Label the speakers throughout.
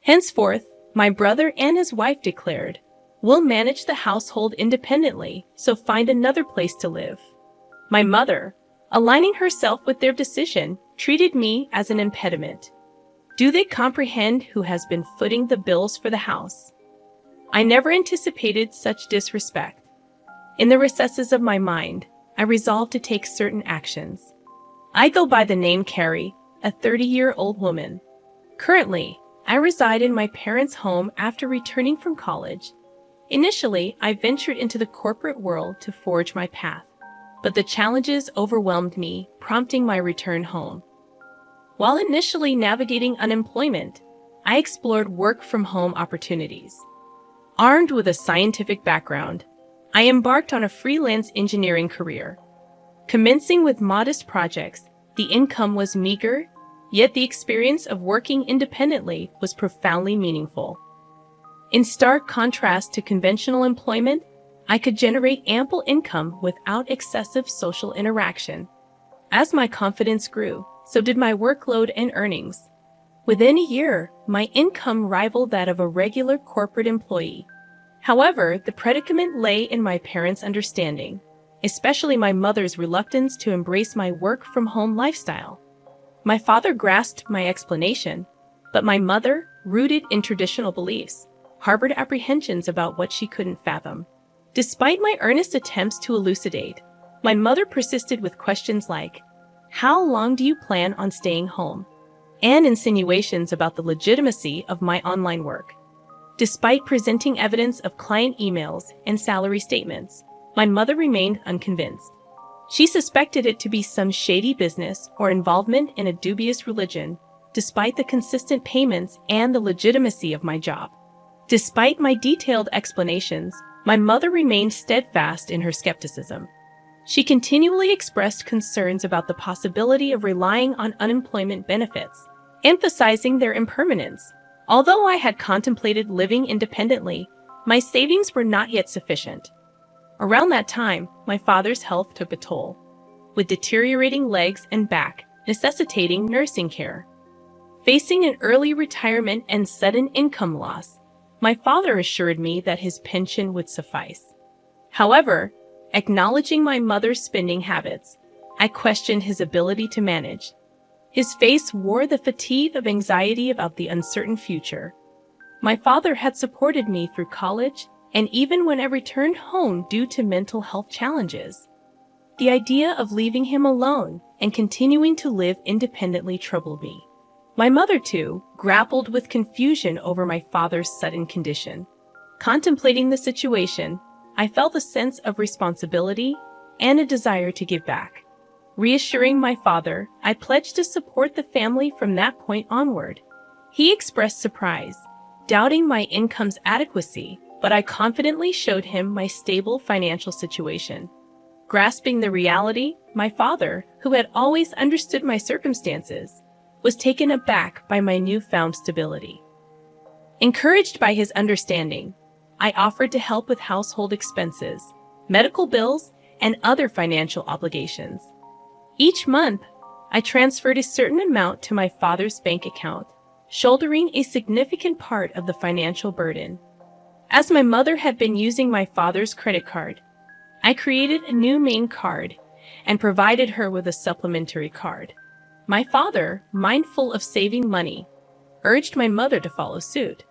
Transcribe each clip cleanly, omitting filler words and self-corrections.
Speaker 1: Henceforth, my brother and his wife declared, "We'll manage the household independently, so find another place to live." My mother, aligning herself with their decision, treated me as an impediment. Do they comprehend who has been footing the bills for the house? I never anticipated such disrespect. In the recesses of my mind, I resolved to take certain actions. I go by the name Carrie, a 30-year-old woman. Currently, I reside in my parents' home after returning from college. Initially, I ventured into the corporate world to forge my path, but the challenges overwhelmed me, prompting my return home. While initially navigating unemployment, I explored work-from-home opportunities. Armed with a scientific background, I embarked on a freelance engineering career. Commencing with modest projects, the income was meager, yet the experience of working independently was profoundly meaningful. In stark contrast to conventional employment, I could generate ample income without excessive social interaction. As my confidence grew, so did my workload and earnings. Within a year, my income rivaled that of a regular corporate employee. However, the predicament lay in my parents' understanding, especially my mother's reluctance to embrace my work-from-home lifestyle. My father grasped my explanation, but my mother, rooted in traditional beliefs, harbored apprehensions about what she couldn't fathom. Despite my earnest attempts to elucidate, my mother persisted with questions like, "How long do you plan on staying home?" and insinuations about the legitimacy of my online work. Despite presenting evidence of client emails and salary statements, my mother remained unconvinced. She suspected it to be some shady business or involvement in a dubious religion, despite the consistent payments and the legitimacy of my job. Despite my detailed explanations, my mother remained steadfast in her skepticism. She continually expressed concerns about the possibility of relying on unemployment benefits, emphasizing their impermanence. Although I had contemplated living independently, my savings were not yet sufficient. Around that time, my father's health took a toll, with deteriorating legs and back, necessitating nursing care. Facing an early retirement and sudden income loss, my father assured me that his pension would suffice. However, acknowledging my mother's spending habits, I questioned his ability to manage. His face wore the fatigue of anxiety about the uncertain future. My father had supported me through college, and even when I returned home due to mental health challenges. The idea of leaving him alone and continuing to live independently troubled me. My mother, too, grappled with confusion over my father's sudden condition. Contemplating the situation, I felt a sense of responsibility and a desire to give back. Reassuring my father, I pledged to support the family from that point onward. He expressed surprise, doubting my income's adequacy, but I confidently showed him my stable financial situation. Grasping the reality, my father, who had always understood my circumstances, was taken aback by my newfound stability. Encouraged by his understanding, I offered to help with household expenses, medical bills, and other financial obligations. Each month, I transferred a certain amount to my father's bank account, shouldering a significant part of the financial burden. As my mother had been using my father's credit card, I created a new main card and provided her with a supplementary card. My father, mindful of saving money, urged my mother to follow suit.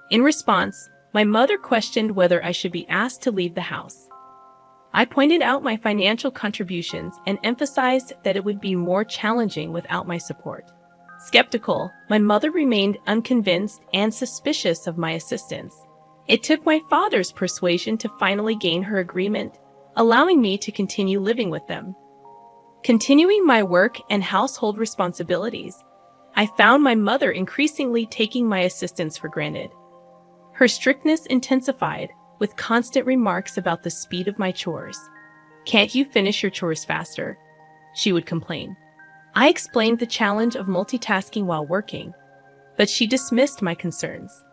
Speaker 1: In response, my mother questioned whether I should be asked to leave the house. I pointed out my financial contributions and emphasized that it would be more challenging without my support. Skeptical, my mother remained unconvinced and suspicious of my assistance. It took my father's persuasion to finally gain her agreement, allowing me to continue living with them. Continuing my work and household responsibilities, I found my mother increasingly taking my assistance for granted. Her strictness intensified, with constant remarks about the speed of my chores. "Can't you finish your chores faster?" she would complain. I explained the challenge of multitasking while working, but she dismissed my concerns.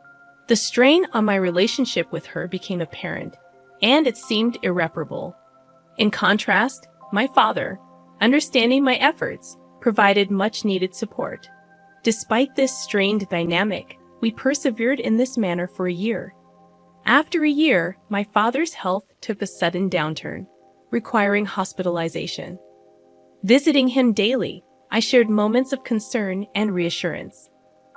Speaker 1: The strain on my relationship with her became apparent, and it seemed irreparable. In contrast, my father, understanding my efforts, provided much-needed support. Despite this strained dynamic, We persevered in this manner for a year. After a year, my father's health took a sudden downturn, requiring hospitalization. Visiting him daily, I shared moments of concern and reassurance.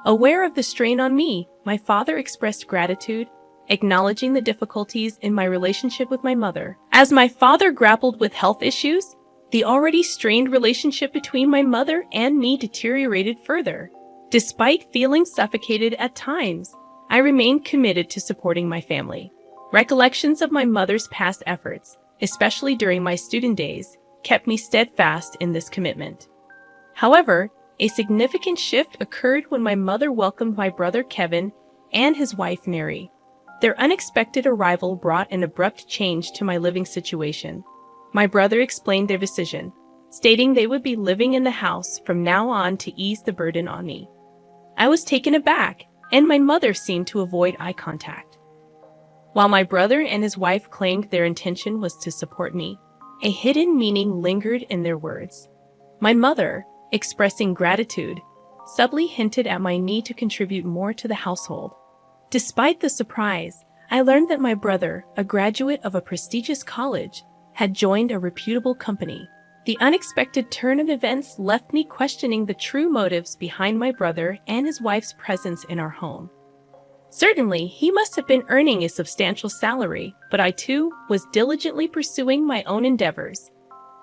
Speaker 1: Aware of the strain on me, my father expressed gratitude, acknowledging the difficulties in my relationship with my mother. As my father grappled with health issues, the already strained relationship between my mother and me deteriorated further. Despite feeling suffocated at times, I remained committed to supporting my family. Recollections of my mother's past efforts, especially during my student days, kept me steadfast in this commitment. However, a significant shift occurred when my mother welcomed my brother Kevin and his wife Mary. Their unexpected arrival brought an abrupt change to my living situation. My brother explained their decision, stating they would be living in the house from now on to ease the burden on me. I was taken aback, and my mother seemed to avoid eye contact. While my brother and his wife claimed their intention was to support me, a hidden meaning lingered in their words. My mother, expressing gratitude, subtly hinted at my need to contribute more to the household. Despite the surprise, I learned that my brother, a graduate of a prestigious college, had joined a reputable company. The unexpected turn of events left me questioning the true motives behind my brother and his wife's presence in our home. Certainly, he must have been earning a substantial salary, but I too was diligently pursuing my own endeavors.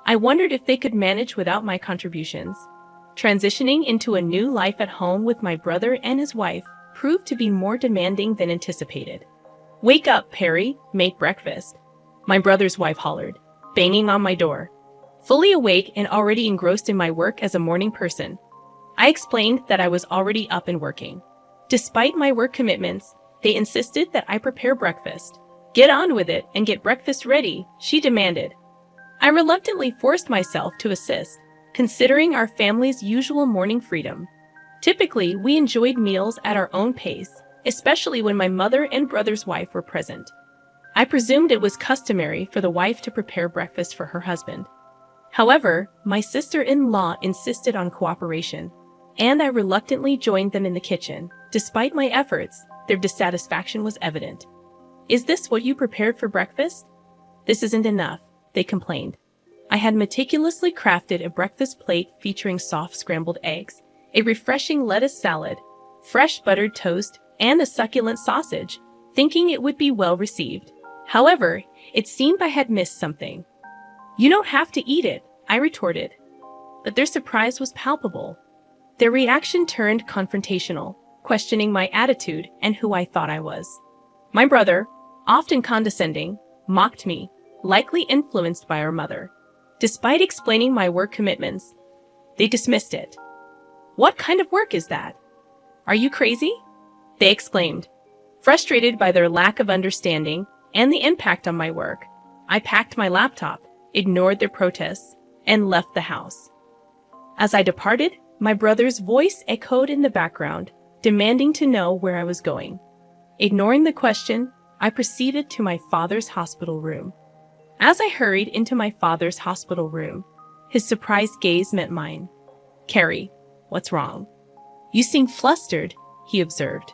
Speaker 1: I wondered if they could manage without my contributions. Transitioning into a new life at home with my brother and his wife proved to be more demanding than anticipated. "Wake up, Perry, make breakfast," my brother's wife hollered, banging on my door. Fully awake and already engrossed in my work as a morning person, I explained that I was already up and working. Despite my work commitments, they insisted that I prepare breakfast. "Get on with it and get breakfast ready," she demanded. I reluctantly forced myself to assist, considering our family's usual morning freedom. Typically, we enjoyed meals at our own pace, especially when my mother and brother's wife were present. I presumed it was customary for the wife to prepare breakfast for her husband. However, my sister-in-law insisted on cooperation, and I reluctantly joined them in the kitchen. Despite my efforts, their dissatisfaction was evident. "Is this what you prepared for breakfast?" "This isn't enough," they complained. I had meticulously crafted a breakfast plate featuring soft scrambled eggs, a refreshing lettuce salad, fresh buttered toast, and a succulent sausage, thinking it would be well received. However, it seemed I had missed something. "You don't have to eat it," I retorted. But their surprise was palpable. Their reaction turned confrontational, questioning my attitude and who I thought I was. My brother, often condescending, mocked me, likely influenced by our mother. Despite explaining my work commitments, they dismissed it. "What kind of work is that? Are you crazy?" they exclaimed. Frustrated by their lack of understanding and the impact on my work, I packed my laptop, ignored their protests, and left the house. As I departed, my brother's voice echoed in the background, demanding to know where I was going. Ignoring the question, I proceeded to my father's hospital room. As I hurried into my father's hospital room, his surprised gaze met mine. "Carrie, what's wrong? You seem flustered," he observed.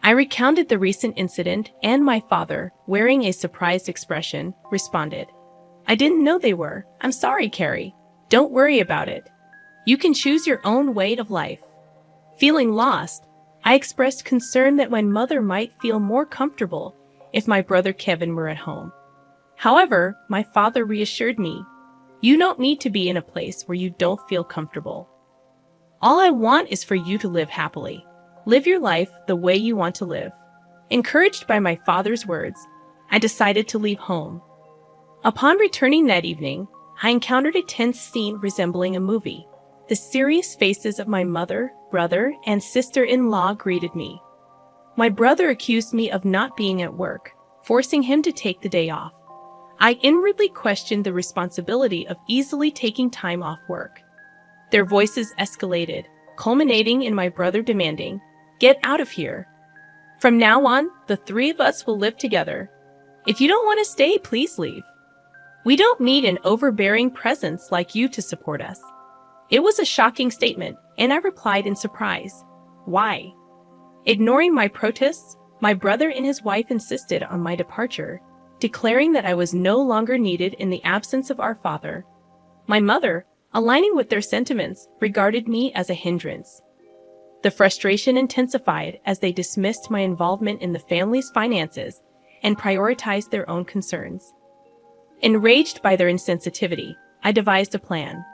Speaker 1: I recounted the recent incident, and my father, wearing a surprised expression, responded, "I didn't know they were. I'm sorry, Carrie. Don't worry about it. You can choose your own way of life." Feeling lost, I expressed concern that my mother might feel more comfortable if my brother Kevin were at home. However, my father reassured me, "You don't need to be in a place where you don't feel comfortable. All I want is for you to live happily. Live your life the way you want to live." Encouraged by my father's words, I decided to leave home. Upon returning that evening, I encountered a tense scene resembling a movie. The serious faces of my mother, brother, and sister-in-law greeted me. My brother accused me of not being at work, forcing him to take the day off. I inwardly questioned the responsibility of easily taking time off work. Their voices escalated, culminating in my brother demanding, "Get out of here. From now on, the three of us will live together. If you don't want to stay, please leave. We don't need an overbearing presence like you to support us." It was a shocking statement, and I replied in surprise, "Why? Ignoring my protests, my brother and his wife insisted on my departure, declaring that I was no longer needed in the absence of our father. My mother, aligning with their sentiments, regarded me as a hindrance. The frustration intensified as they dismissed my involvement in the family's finances and prioritized their own concerns. Enraged by their insensitivity, I devised a plan.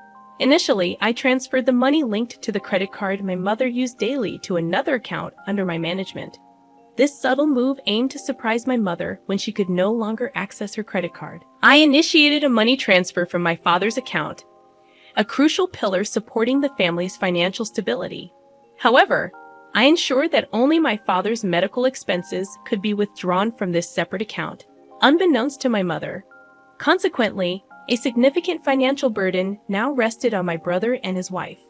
Speaker 1: Initially, I transferred the money linked to the credit card my mother used daily to another account under my management. This subtle move aimed to surprise my mother when she could no longer access her credit card. I initiated a money transfer from my father's account, a crucial pillar supporting the family's financial stability. However, I ensured that only my father's medical expenses could be withdrawn from this separate account, unbeknownst to my mother. Consequently, a significant financial burden now rested on my brother and his wife.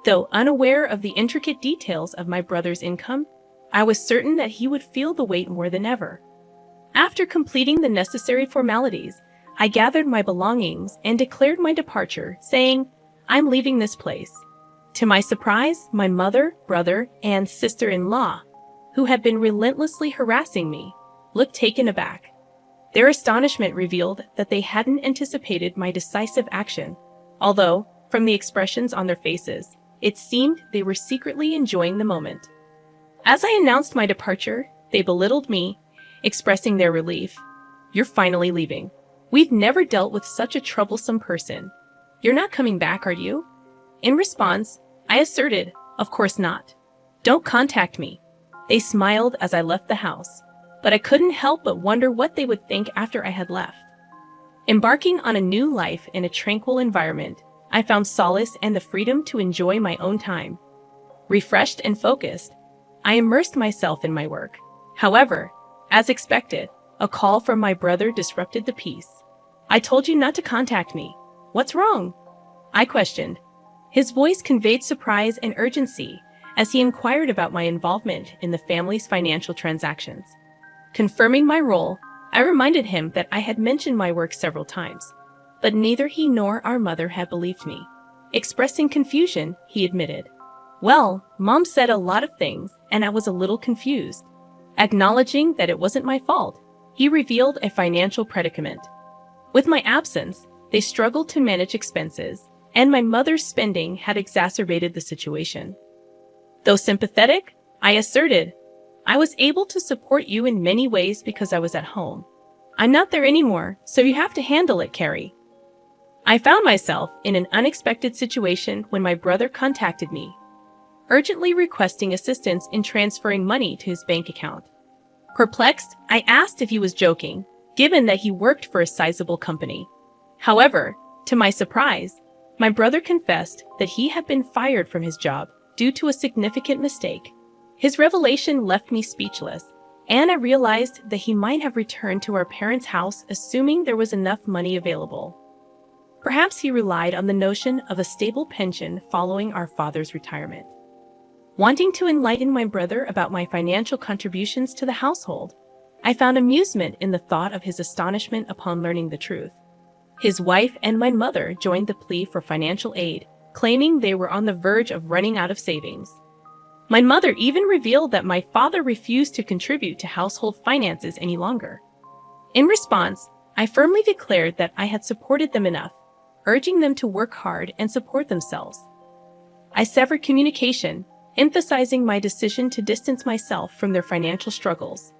Speaker 1: Though unaware of the intricate details of my brother's income, I was certain that he would feel the weight more than ever. After completing the necessary formalities, I gathered my belongings and declared my departure, saying, "I'm leaving this place." To my surprise, my mother, brother, and sister-in-law, who had been relentlessly harassing me, looked taken aback. Their astonishment revealed that they hadn't anticipated my decisive action, although, from the expressions on their faces, it seemed they were secretly enjoying the moment. As I announced my departure, they belittled me, expressing their relief. "You're finally leaving. We've never dealt with such a troublesome person. You're not coming back, are you?" In response, I asserted, "Of course not. Don't contact me." They smiled as I left the house, but I couldn't help but wonder what they would think after I had left. Embarking on a new life in a tranquil environment, I found solace and the freedom to enjoy my own time. Refreshed and focused, I immersed myself in my work. However, as expected, a call from my brother disrupted the peace. "I told you not to contact me. What's wrong?" I questioned. His voice conveyed surprise and urgency as he inquired about my involvement in the family's financial transactions. Confirming my role, I reminded him that I had mentioned my work several times, but neither he nor our mother had believed me. Expressing confusion, he admitted, "Well, Mom said a lot of things, and I was a little confused." Acknowledging that it wasn't my fault, he revealed a financial predicament. With my absence, they struggled to manage expenses, and my mother's spending had exacerbated the situation. Though sympathetic, I asserted, "I was able to support you in many ways because I was at home. I'm not there anymore, so you have to handle it, Carrie." I found myself in an unexpected situation when my brother contacted me, urgently requesting assistance in transferring money to his bank account. Perplexed, I asked if he was joking, given that he worked for a sizable company. However, to my surprise, my brother confessed that he had been fired from his job due to a significant mistake. His revelation left me speechless, and I realized that he might have returned to our parents' house assuming there was enough money available. Perhaps he relied on the notion of a stable pension following our father's retirement. Wanting to enlighten my brother about my financial contributions to the household, I found amusement in the thought of his astonishment upon learning the truth. His wife and my mother joined the plea for financial aid, claiming they were on the verge of running out of savings. My mother even revealed that my father refused to contribute to household finances any longer. In response, I firmly declared that I had supported them enough, urging them to work hard and support themselves. I severed communication, emphasizing my decision to distance myself from their financial struggles.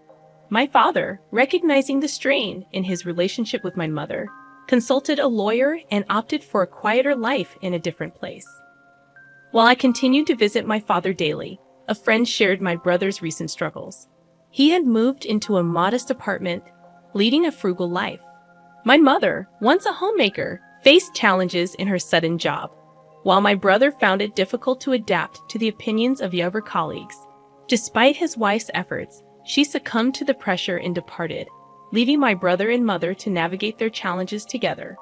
Speaker 1: My father, recognizing the strain in his relationship with my mother, consulted a lawyer and opted for a quieter life in a different place. While I continued to visit my father daily, a friend shared my brother's recent struggles. He had moved into a modest apartment, leading a frugal life. My mother, once a homemaker, faced challenges in her sudden job, while my brother found it difficult to adapt to the opinions of younger colleagues. Despite his wife's efforts, she succumbed to the pressure and departed, leaving my brother and mother to navigate their challenges together.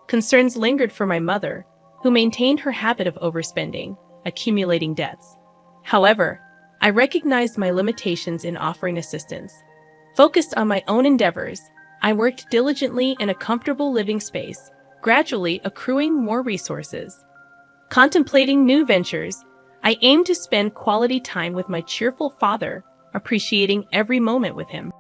Speaker 1: Concerns lingered for my mother, who maintained her habit of overspending, accumulating debts. However, I recognized my limitations in offering assistance. Focused on my own endeavors, I worked diligently in a comfortable living space, gradually accruing more resources. Contemplating new ventures, I aim to spend quality time with my cheerful father, appreciating every moment with him.